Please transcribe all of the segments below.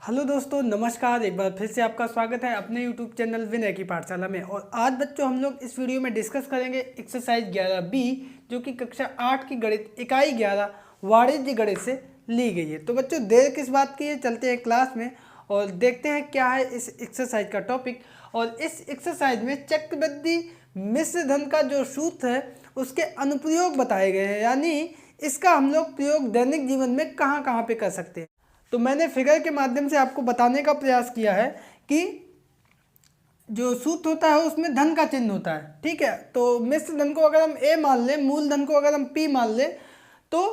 Hello दोस्तों, नमस्कार। एक बार फिर से आपका स्वागत है अपने यूट्यूब चैनल विनय की पाठशाला में। और आज बच्चों हम लोग इस वीडियो में डिस्कस करेंगे एक्सरसाइज 11B, जो कि कक्षा 8 की गणित इकाई 11 वाणिज्य गणित से ली गई है। तो बच्चों देर किस बात की है, चलते हैं क्लास में और देखते हैं क्या है इस एक्सरसाइज का टॉपिक। और इस एक्सरसाइज में चक्रवृद्धि मिश्र धन का जो सूत्र है उसके अनुप्रयोग बताए गए हैं, यानी इसका हम लोग प्रयोग दैनिक जीवन में कहाँ कहाँ पे कर सकते हैं। तो मैंने फिगर के माध्यम से आपको बताने का प्रयास किया है कि जो सूत्र होता है उसमें धन का चिन्ह होता है, ठीक है। तो मिश्र धन को अगर हम ए मान लें, मूल धन को अगर हम पी मान लें, तो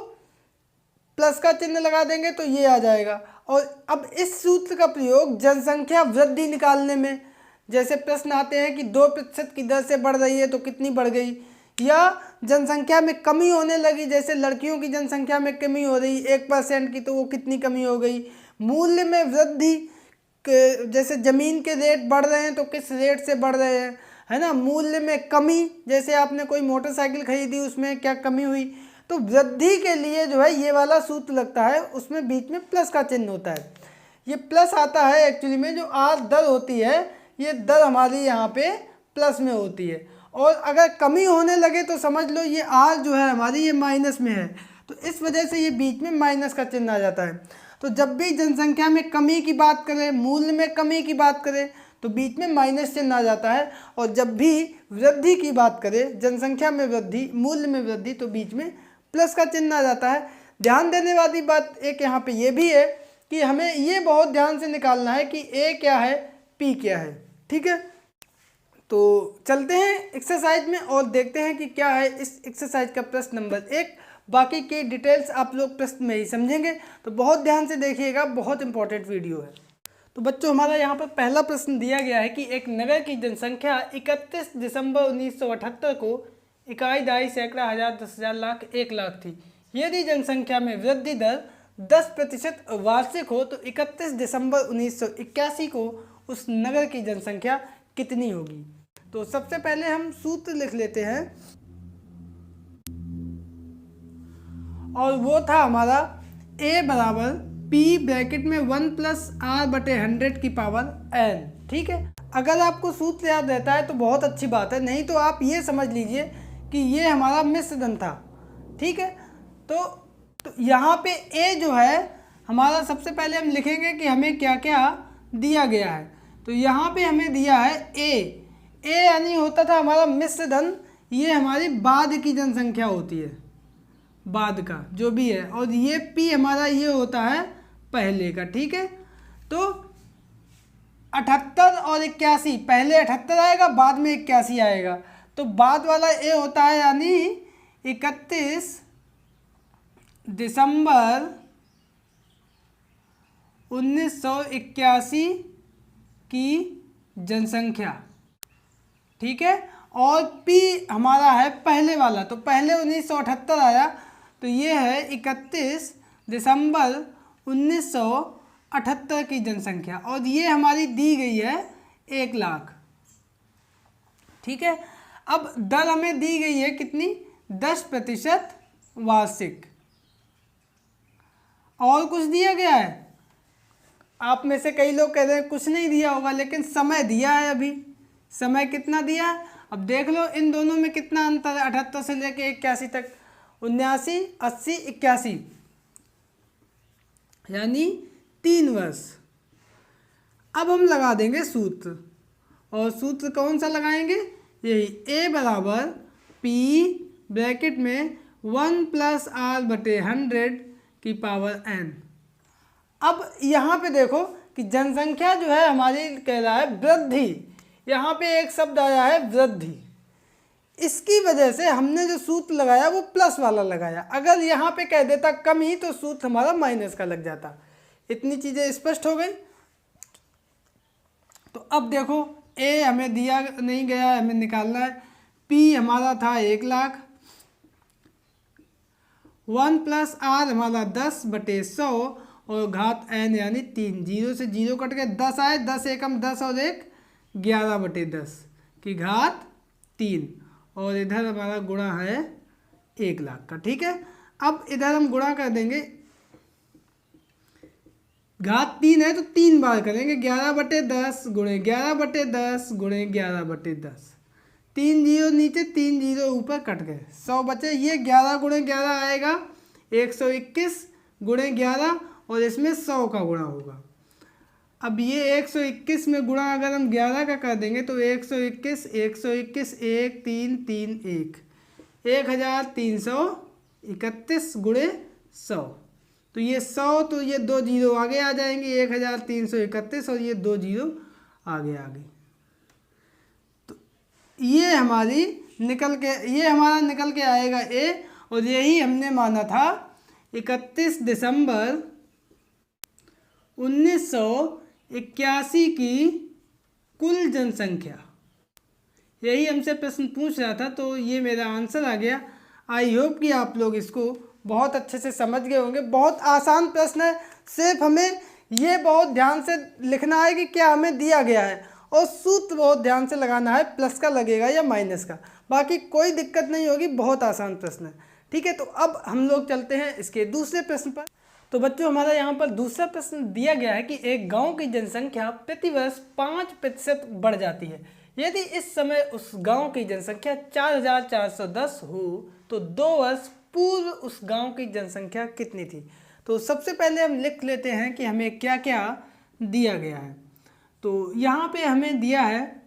प्लस का चिन्ह लगा देंगे तो ये आ जाएगा। और अब इस सूत्र का प्रयोग जनसंख्या वृद्धि निकालने में, जैसे प्रश्न आते हैं कि 2% की दर से बढ़ रही है तो कितनी बढ़ गई, या जनसंख्या में कमी होने लगी, जैसे लड़कियों की जनसंख्या में कमी हो रही 1% की तो वो कितनी कमी हो गई। मूल्य में वृद्धि, जैसे ज़मीन के रेट बढ़ रहे हैं तो किस रेट से बढ़ रहे हैं, है ना। मूल्य में कमी, जैसे आपने कोई मोटरसाइकिल खरीदी उसमें क्या कमी हुई। तो वृद्धि के लिए जो है ये वाला सूत्र लगता है, उसमें बीच में प्लस का चिन्ह होता है। ये प्लस आता है एक्चुअली में, जो आर दर होती है ये दर हमारी यहाँ पे प्लस में होती है। और अगर कमी होने लगे तो समझ लो ये आर जो है हमारी ये माइनस में है, तो इस वजह से ये बीच में माइनस का चिन्ह आ जाता है। तो जब भी जनसंख्या में कमी की बात करें, मूल्य में कमी की बात करें, तो बीच में माइनस चिन्ह आ जाता है। और जब भी वृद्धि की बात करें, जनसंख्या में वृद्धि, मूल्य में वृद्धि, तो बीच में प्लस का चिन्ह आ जाता है। ध्यान देने वाली बात एक यहाँ पे ये भी है कि हमें ये बहुत ध्यान से निकालना है कि ए क्या है, पी क्या है, ठीक है। तो चलते हैं एक्सरसाइज में और देखते हैं कि क्या है इस एक्सरसाइज का प्रश्न नंबर 1। बाकी की डिटेल्स आप लोग प्रश्न में ही समझेंगे, तो बहुत ध्यान से देखिएगा, बहुत इंपॉर्टेंट वीडियो है। तो बच्चों हमारा यहाँ पर पहला प्रश्न दिया गया है कि एक नगर की जनसंख्या 31 दिसंबर 1978 को इकाई दहाई सैकड़ा हजार 10,000 लाख 1 लाख थी। यदि जनसंख्या में वृद्धि दर 10% वार्षिक हो तो 31 दिसंबर 1981 को उस नगर की जनसंख्या कितनी होगी। तो सबसे पहले हम सूत्र लिख लेते हैं, और वो था हमारा a बराबर p ब्रैकेट में 1 प्लस आर बटे 100 की पावर n, ठीक है। अगर आपको सूत्र याद रहता है तो बहुत अच्छी बात है, नहीं तो आप ये समझ लीजिए कि ये हमारा मिश्र धन था, ठीक है। तो यहाँ पे a जो है हमारा, सबसे पहले हम लिखेंगे कि हमें क्या क्या दिया गया है। तो यहाँ पे हमें दिया है a यानी होता था हमारा मिश्र धन, ये हमारी बाद की जनसंख्या होती है, बाद का जो भी है। और ये p हमारा ये होता है पहले का, ठीक है। तो 78 और 81, पहले 78 आएगा बाद में 81 आएगा, तो बाद वाला a होता है, यानी 31 दिसंबर 1981 की जनसंख्या, ठीक है। और p हमारा है पहले वाला, तो पहले 1978 आया, तो ये है 31 दिसंबर 1978 की जनसंख्या, और ये हमारी दी गई है 1 लाख, ठीक है। अब दर हमें दी गई है कितनी, 10% वार्षिक। और कुछ दिया गया है? आप में से कई लोग कह रहे हैं कुछ नहीं दिया होगा, लेकिन समय दिया है। अभी समय कितना दिया है, अब देख लो इन दोनों में कितना अंतर है, 78 से लेके 81 तक, 79, 80, 81, यानी 3 वर्ष। अब हम लगा देंगे सूत्र, और सूत्र कौन सा लगाएंगे, यही a बराबर p ब्रैकेट में 1 प्लस आर बटे 100 की पावर n। अब यहाँ पे देखो कि जनसंख्या जो है हमारी कह रहा है वृद्धि, यहाँ पे एक शब्द आया है वृद्धि, इसकी वजह से हमने जो सूत्र लगाया वो प्लस वाला लगाया। अगर यहाँ पे कह देता कमी तो सूत्र हमारा माइनस का लग जाता। इतनी चीज़ें स्पष्ट हो गई। तो अब देखो a हमें दिया नहीं गया, हमें निकालना है। p हमारा था 1 लाख, 1 प्लस आर हमारा 10 बटे 100 और घात n यानी 3, 0 से 0 कट के 10 आए, 10 एकम 10 और 1 11 बटे 10 की घात 3, और इधर हमारा गुणा है 1 लाख का, ठीक है। अब इधर हम गुणा कर देंगे घात 3 है तो 3 बार करेंगे, 11/10 गुणे 11/10 गुणे 11/10। 3 जीरो नीचे 3 जीरो ऊपर कट गए, 100 बचे। ये 11 गुणे 11 आएगा 121 गुणे 11 और इसमें 100 का गुणा होगा। अब ये 121 में गुणा अगर हम 11 का कर देंगे तो 121 121 1 3 3 1 1331 गुणे 100। तो ये 100 तो ये 2 जीरो आगे आ जाएंगे, 1331 और ये 2 जीरो आगे आ गई। तो ये हमारा निकल के आएगा ए, और यही हमने माना था 31 दिसंबर 1981 की कुल जनसंख्या। यही हमसे प्रश्न पूछ रहा था, तो ये मेरा आंसर आ गया। आई होप कि आप लोग इसको बहुत अच्छे से समझ गए होंगे। बहुत आसान प्रश्न है, सिर्फ हमें ये बहुत ध्यान से लिखना है कि क्या हमें दिया गया है, और सूत्र बहुत ध्यान से लगाना है, प्लस का लगेगा या माइनस का, बाकी कोई दिक्कत नहीं होगी। बहुत आसान प्रश्न है, ठीक है। तो अब हम लोग चलते हैं इसके दूसरे प्रश्न पर। तो बच्चों हमारा यहाँ पर दूसरा प्रश्न दिया गया है कि एक गांव की जनसंख्या प्रतिवर्ष 5% बढ़ जाती है। यदि इस समय उस गांव की जनसंख्या 4410 हो तो 2 वर्ष पूर्व उस गांव की जनसंख्या कितनी थी। तो सबसे पहले हम लिख लेते हैं कि हमें क्या क्या दिया गया है। तो यहाँ पे हमें दिया है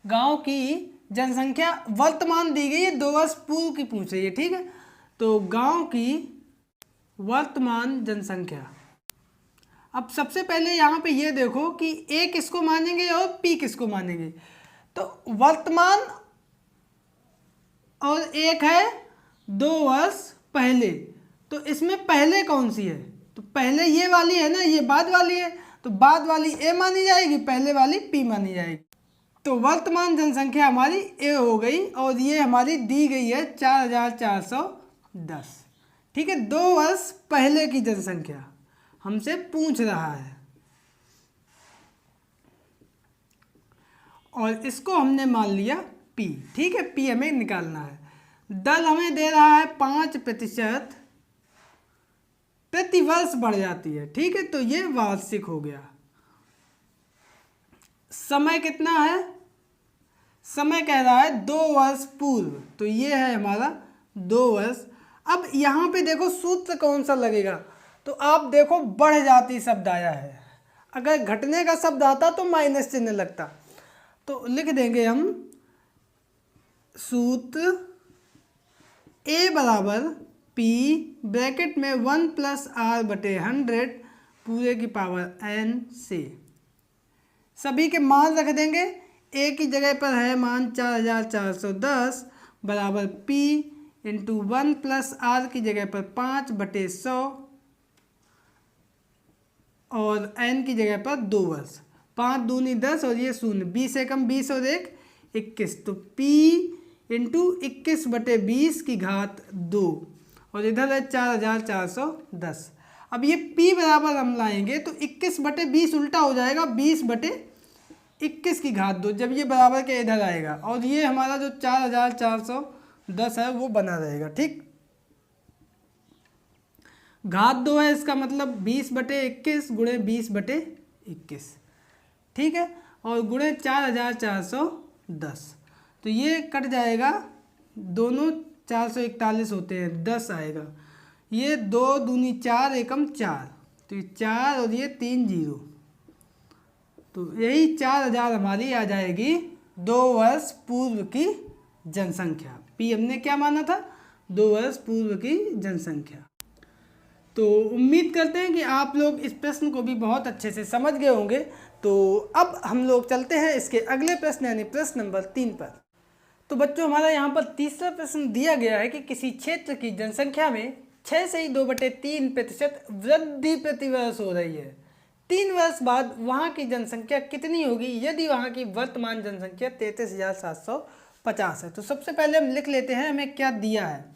गांव की जनसंख्या वर्तमान दी गई है, 2 वर्ष पूर्व की पूछ रही है, ठीक है। तो गांव की वर्तमान जनसंख्या। अब सबसे पहले यहाँ पे ये देखो कि ए किसको मानेंगे और पी किसको मानेंगे। तो वर्तमान और एक है 2 वर्ष पहले, तो इसमें पहले कौन सी है, तो पहले ये वाली है ना, ये बाद वाली है, तो बाद वाली ए मानी जाएगी, पहले वाली पी मानी जाएगी। तो वर्तमान जनसंख्या हमारी ए हो गई, और ये हमारी दी गई है 4410, ठीक है। 2 वर्ष पहले की जनसंख्या हमसे पूछ रहा है, और इसको हमने मान लिया P, ठीक है। P हमें निकालना है। दर हमें दे रहा है 5% प्रतिवर्ष बढ़ जाती है, ठीक है। तो ये वार्षिक हो गया। समय कितना है, समय कह रहा है 2 वर्ष पूर्व, तो ये है हमारा 2 वर्ष। अब यहाँ पे देखो सूत्र कौन सा लगेगा, तो आप देखो बढ़ जाती शब्द आया है, अगर घटने का शब्द आता तो माइनस चिन्ह लगता। तो लिख देंगे हम सूत्र ए बराबर पी ब्रैकेट में 1 + r/100 पूरे की पावर n से सभी के मान रख देंगे। ए की जगह पर है मान 4410 बराबर P × 1 + r की जगह पर 5/100 और n की जगह पर 2 वर्ष। 5 दूनी 10 और ये 0, 20 एकम 20 और 1 21, तो P × 21/20 की घात 2 और इधर है 4410। अब ये P बराबर हम लाएंगे तो 21/20 उल्टा हो जाएगा 20/21 की घात 2, जब ये बराबर के इधर आएगा, और ये हमारा जो 4410 है वो बना रहेगा, ठीक। घात 2 है, इसका मतलब 20/21 गुणे 20/21, ठीक है, और गुणे 4410। तो ये कट जाएगा, दोनों 441 होते हैं, 10 आएगा। ये 2 दूनी 4 एकम 4, तो ये 4 और ये 3 जीरो, तो यही 4000 हमारी आ जाएगी 2 वर्ष पूर्व की जनसंख्या। पी हमने क्या माना था, 2 वर्ष पूर्व की जनसंख्या। तो उम्मीद करते हैं कि आप लोग इस प्रश्न को भी बहुत अच्छे से समझ गए होंगे। तो अब हम लोग चलते हैं इसके अगले प्रश्न यानी प्रश्न नंबर 3 पर। तो बच्चों हमारा यहाँ पर तीसरा प्रश्न दिया गया है कि किसी क्षेत्र की जनसंख्या में 6 से 2/3% वृद्धि प्रतिवर्ष हो रही है। 3 वर्ष बाद वहाँ की जनसंख्या कितनी होगी यदि वहाँ की वर्तमान जनसंख्या 33,750 है। तो सबसे पहले हम लिख लेते हैं हमें क्या दिया है।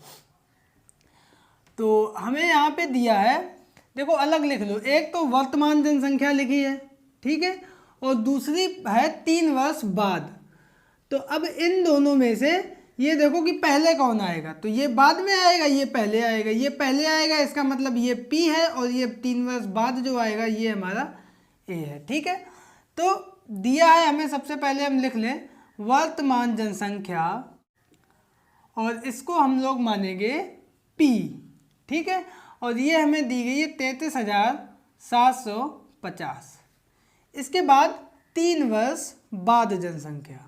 तो हमें यहाँ पे दिया है, देखो अलग लिख लो, एक तो वर्तमान जनसंख्या लिखी है, ठीक है, और दूसरी है 3 वर्ष बाद। तो अब इन दोनों में से ये देखो कि पहले कौन आएगा, तो ये बाद में आएगा, ये पहले आएगा, ये पहले आएगा, इसका मतलब ये P है, और ये 3 वर्ष बाद जो आएगा ये हमारा A है। ठीक है, तो दिया है हमें, सबसे पहले हम लिख लें वर्तमान जनसंख्या, और इसको हम लोग मानेंगे P। ठीक है, और ये हमें दी गई है 33,750। इसके बाद 3 वर्ष बाद जनसंख्या,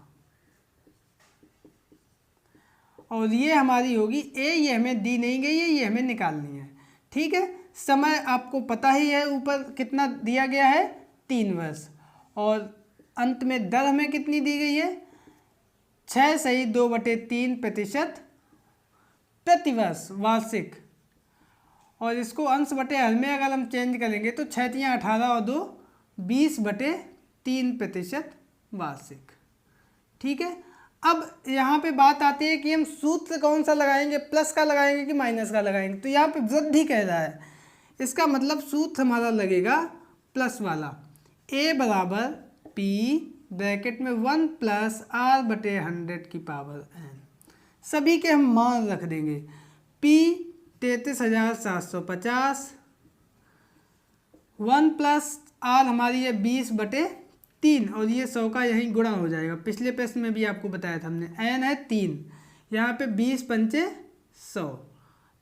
और ये हमारी होगी A। ये हमें दी नहीं गई है, ये हमें निकालनी है। ठीक है, समय आपको पता ही है, ऊपर कितना दिया गया है 3 वर्ष, और अंत में दर हमें कितनी दी गई है 6.2/3% प्रतिवर्ष वार्षिक, और इसको अंश बटे हर में अगर हम चेंज करेंगे तो 6 × 18 और 2 20/3% वार्षिक। ठीक है, अब यहाँ पे बात आती है कि हम सूत्र कौन सा लगाएंगे, प्लस का लगाएंगे कि माइनस का लगाएंगे। तो यहाँ पे वृद्धि कह रहा है, इसका मतलब सूत्र हमारा लगेगा प्लस वाला, A बराबर P ब्रैकेट में 1 + R/100⁴ सभी के हम मान रख देंगे। P 33,750, 1 + R हमारी है 20/3, और ये 100 का यहीं गुणा हो जाएगा। पिछले प्रश्न में भी आपको बताया था हमने, n है 3, यहाँ पे 20 × 5 = 100,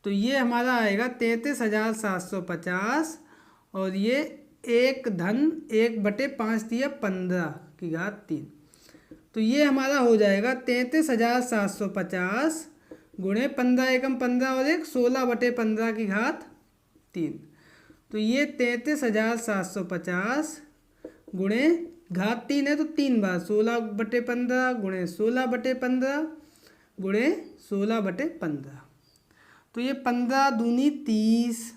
तो ये हमारा आएगा 33,750, और ये 1/1/5 दिया 15⁻3, तो ये हमारा हो जाएगा 33,750 गुणे 15 × 15 और 1 16/15⁻3, तो ये 33,750 गुणे घात 3 है तो 3 बार 16/15 गुणे 16/15 गुणे 16/15, तो ये 15 दूनी 30,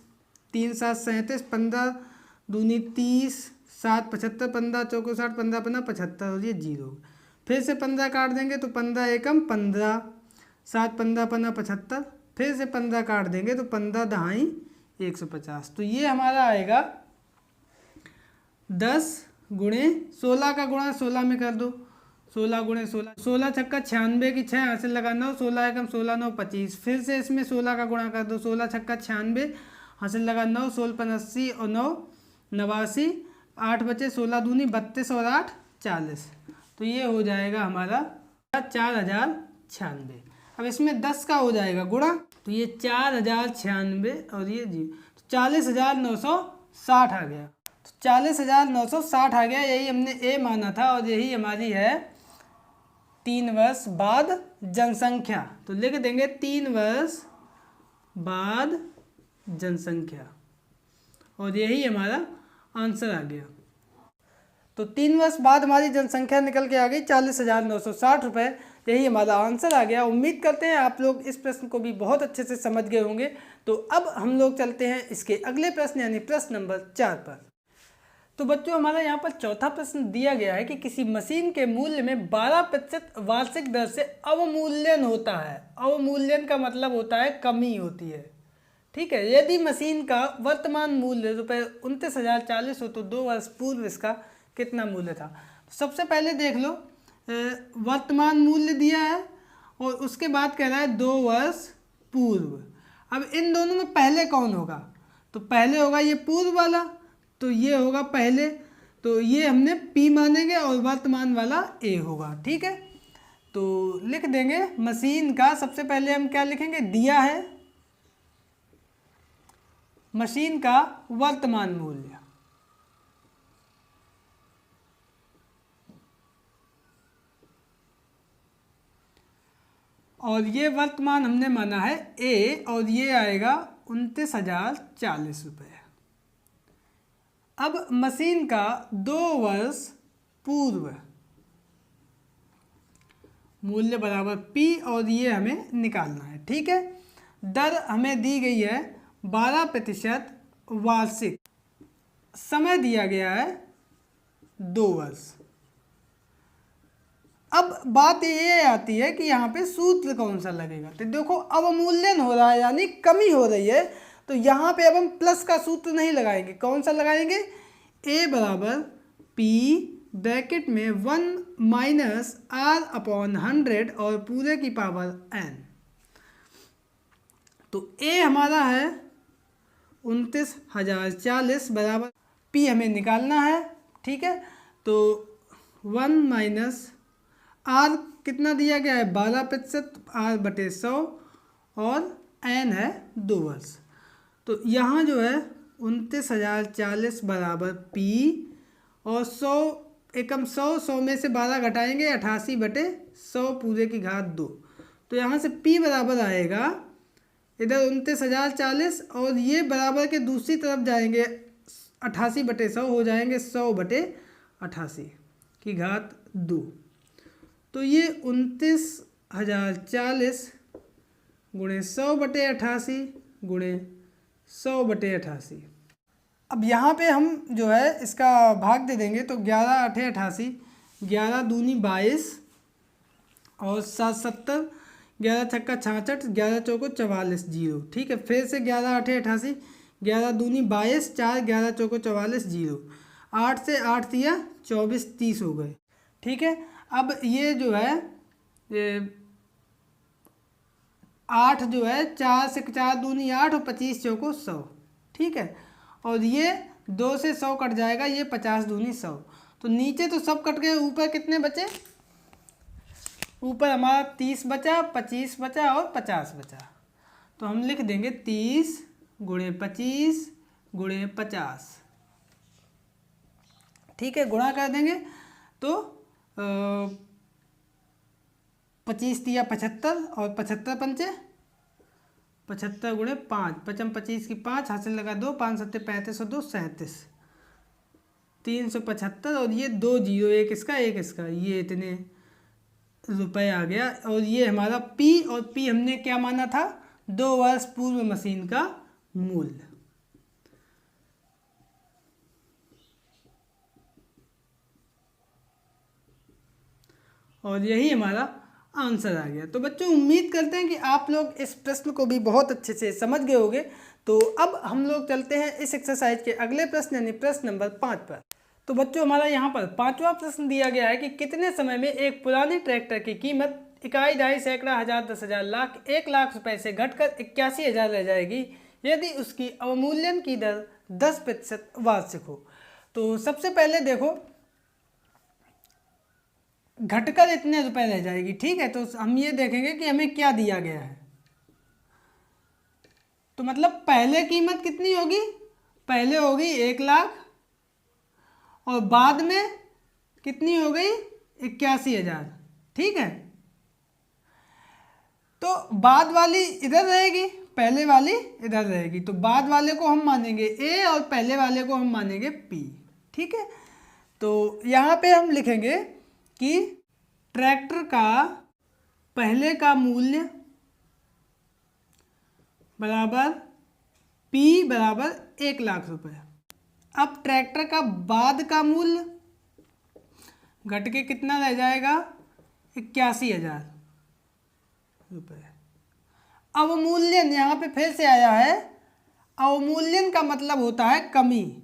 3 × 7 = 37, 15 दूनी 30, 7 × 75, 15 × 4 = 60, 15 × 15 = 75, और ये 0। फिर से 15 काट देंगे तो 15 × 1 = 15, 7 × 15 = 75, फिर से 15 काट देंगे तो 15 दहाई 150, तो ये हमारा आएगा 10 गुणे 16 का गुणा 16 में कर दो, 16 गुणे 16, 16 छक्का 96 की 6 हासिल लगा 9, 16 × 16 = 9 = 25, फिर से इसमें 16 का गुणा कर दो, 16 छक्का 96 हासिल लगा 9, 16 × 80 और 9 = 89, 8 बचे, 16 दूनी 32 और 8 = 40, तो ये हो जाएगा हमारा 4096। अब इसमें 10 का हो जाएगा गुणा, तो ये 4096 और ये जी, तो 40,960 आ गया, तो 40,960 आ गया। यही हमने A माना था, और यही हमारी है 3 वर्ष बाद जनसंख्या। तो लिख देंगे 3 वर्ष बाद जनसंख्या, और यही हमारा आंसर आ गया। तो 3 वर्ष बाद हमारी जनसंख्या निकल के आ गई 40,960 रुपये, यही हमारा आंसर आ गया। उम्मीद करते हैं आप लोग इस प्रश्न को भी बहुत अच्छे से समझ गए होंगे। तो अब हम लोग चलते हैं इसके अगले प्रश्न यानी प्रश्न नंबर 4 पर। तो बच्चों हमारा यहाँ पर चौथा प्रश्न दिया गया है कि किसी मशीन के मूल्य में 12% वार्षिक दर से अवमूल्यन होता है। अवमूल्यन का मतलब होता है कमी होती है। ठीक है, यदि मशीन का वर्तमान मूल्य ₹29,040 हो तो 2 वर्ष पूर्व इसका कितना मूल्य था। सबसे पहले देख लो, वर्तमान मूल्य दिया है और उसके बाद कह रहा है 2 वर्ष पूर्व। अब इन दोनों में पहले कौन होगा, तो पहले होगा ये पूर्व वाला, तो ये होगा पहले, तो ये हमने P मानेंगे और वर्तमान वाला A होगा। ठीक है, तो लिख देंगे मशीन का, सबसे पहले हम क्या लिखेंगे, दिया है मशीन का वर्तमान मूल्य, और ये वर्तमान हमने माना है A, और ये आएगा 29,040 रुपये। अब मशीन का 2 वर्ष पूर्व मूल्य बराबर P, और ये हमें निकालना है। ठीक है, दर हमें दी गई है 12% वार्षिक, समय दिया गया है 2 वर्ष। अब बात ये आती है कि यहाँ पे सूत्र कौन सा लगेगा। तो देखो अवमूल्यन हो रहा है यानी कमी हो रही है, तो यहाँ पे अब हम प्लस का सूत्र नहीं लगाएंगे, कौन सा लगाएंगे, A बराबर P ब्रैकेट में 1 माइनस आर अपॉन 100 और पूरे की पावर n। तो ए हमारा है 29,040 बराबर पी हमें निकालना है, ठीक है। तो 1 माइनस आर कितना दिया गया है 12%, आर बटे 100 और एन है 2 वर्ष। तो यहाँ जो है 29,040 बराबर पी और 100 एकम 100 में से 12 घटाएंगे 88 बटे 100 पूरे की घात 2। तो यहाँ से पी बराबर आएगा इधर 29,040 और ये बराबर के दूसरी तरफ जाएंगे 88 बटे 100 हो जाएंगे 100 बटे 88 की घात 2। तो ये 29,040 गुणे 100 बटे 88 गुणे 100 बटे 88। अब यहाँ पे हम जो है इसका भाग दे देंगे तो 11 8 88, 11 दूनी 22 और 7 70, 11 छक्का 66, 11 चौको 44 जीरो, ठीक है। फिर से 11 8 88, 11 दूनी 22, 4 11 चौको 44 जीरो, 8 से 8 दिया 24 30 हो गए, ठीक है। अब ये जो है ये 8 जो है 4 से 4 दूनी 8 और 25 चौको 100, ठीक है। और ये 2 से 100 कट जाएगा, ये 50 दूनी 100। तो नीचे तो सब कट गए, ऊपर कितने बचे? ऊपर हमारा 30 बचा, 25 बचा और 50 बचा। तो हम लिख देंगे 30 गुणे 25 गुणे 50, ठीक है। गुणा कर देंगे तो 25 दिया 75 और 75 पंचे 75 गुणे 5, 55 25 की 5 हासिल लगा 2, 5 7 35 और 2 37, 375 और ये 2 जीरो, एक इसका एक इसका, ये इतने रुपए आ गया। और ये हमारा पी, और पी हमने क्या माना था 2 वर्ष पूर्व मशीन का मूल्य। और यही हमारा आंसर आ गया। तो बच्चों उम्मीद करते हैं कि आप लोग इस प्रश्न को भी बहुत अच्छे से समझ गए होंगे। तो अब हम लोग चलते हैं इस एक्सरसाइज के अगले प्रश्न यानी प्रश्न नंबर 5 पर। तो बच्चों हमारा यहाँ पर 5वां प्रश्न दिया गया है कि कितने समय में एक पुराने ट्रैक्टर की कीमत इकाई ढाई सैकड़ा हज़ार 10,000 लाख 1 लाख रुपए से घटकर 81,000 रह जाएगी यदि उसकी अवमूल्यन की दर 10% वार्षिक हो। तो सबसे पहले देखो घटकर इतने रुपए रह जाएगी, ठीक है। तो हम ये देखेंगे कि हमें क्या दिया गया है। तो मतलब पहले कीमत कितनी होगी, पहले होगी 1 लाख और बाद में कितनी हो गई 81,000, ठीक है। तो बाद वाली इधर रहेगी, पहले वाली इधर रहेगी। तो बाद वाले को हम मानेंगे ए और पहले वाले को हम मानेंगे पी, ठीक है। तो यहाँ पे हम लिखेंगे कि ट्रैक्टर का पहले का मूल्य बराबर पी बराबर 1 लाख रुपए। अब ट्रैक्टर का बाद का मूल्य घट के कितना रह जाएगा 81,000 रुपये। अवमूल्यन यहाँ पे फिर से आया है, अवमूल्यन का मतलब होता है कमी,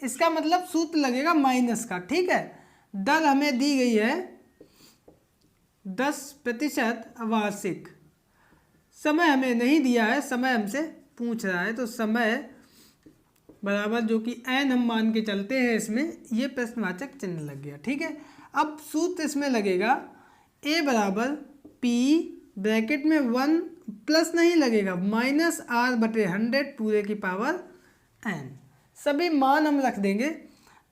इसका मतलब सूत्र लगेगा माइनस का, ठीक है। दर हमें दी गई है 10% वार्षिक, समय हमें नहीं दिया है, समय हमसे पूछ रहा है। तो समय बराबर जो कि एन हम मान के चलते हैं, इसमें ये प्रश्नवाचक चिन्ह लग गया, ठीक है। अब सूत्र इसमें लगेगा ए बराबर पी ब्रैकेट में 1 प्लस नहीं लगेगा माइनस आर बटे 100 पूरे की पावर एन, सभी मान हम रख देंगे।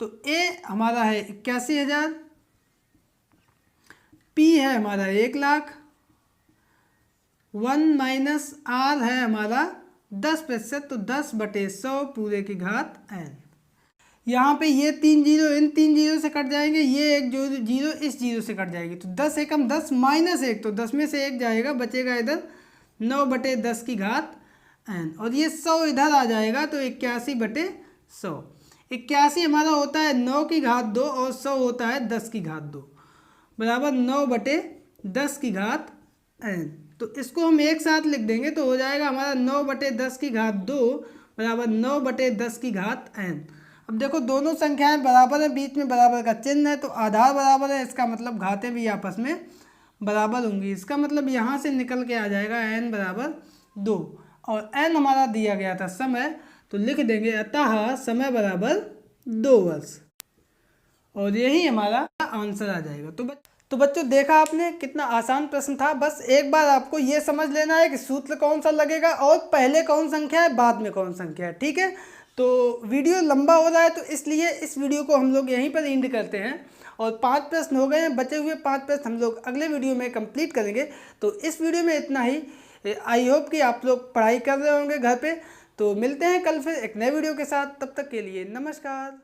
तो ए हमारा है 81,000, पी है हमारा 1 लाख, 1 माइनस आर है हमारा 10%, तो 10 बटे 100 पूरे की घात एन। यहाँ पे ये 3 जीरो इन 3 जीरो से कट जाएंगे, ये एक जो जीरो इस जीरो से कट जाएगी। तो 10 एकम 10 माइनस 1, तो 10 में से 1 जाएगा, बचेगा इधर 9 बटे 10 की घात एन। और ये 100 इधर आ जाएगा, तो 81 बटे 100। 81 हमारा होता है 9 की घात 2 और 100 होता है 10 की घात 2 बराबर 9 बटे 10 की घात एन। तो इसको हम एक साथ लिख देंगे तो हो जाएगा हमारा 9 बटे 10 की घात 2 बराबर 9 बटे 10 की घात एन। अब देखो दोनों संख्याएं बराबर है, बीच में बराबर का चिन्ह है, तो आधार बराबर है, इसका मतलब घातें भी आपस में बराबर होंगी। इसका मतलब यहाँ से निकल के आ जाएगा n बराबर 2, और n हमारा दिया गया था समय, तो लिख देंगे अतः समय बराबर 2 वर्ष, और यही हमारा आंसर आ जाएगा। तो बच्चों देखा आपने कितना आसान प्रश्न था। बस एक बार आपको ये समझ लेना है कि सूत्र कौन सा लगेगा और पहले कौन संख्या है बाद में कौन संख्या है, ठीक है। तो वीडियो लंबा हो रहा है, तो इसलिए इस वीडियो को हम लोग यहीं पर एंड करते हैं, और 5 प्रश्न हो गए हैं, बचे हुए 5 प्रश्न हम लोग अगले वीडियो में कंप्लीट करेंगे। तो इस वीडियो में इतना ही। आई होप कि आप लोग पढ़ाई कर रहे होंगे घर पे। तो मिलते हैं कल फिर एक नए वीडियो के साथ, तब तक के लिए नमस्कार।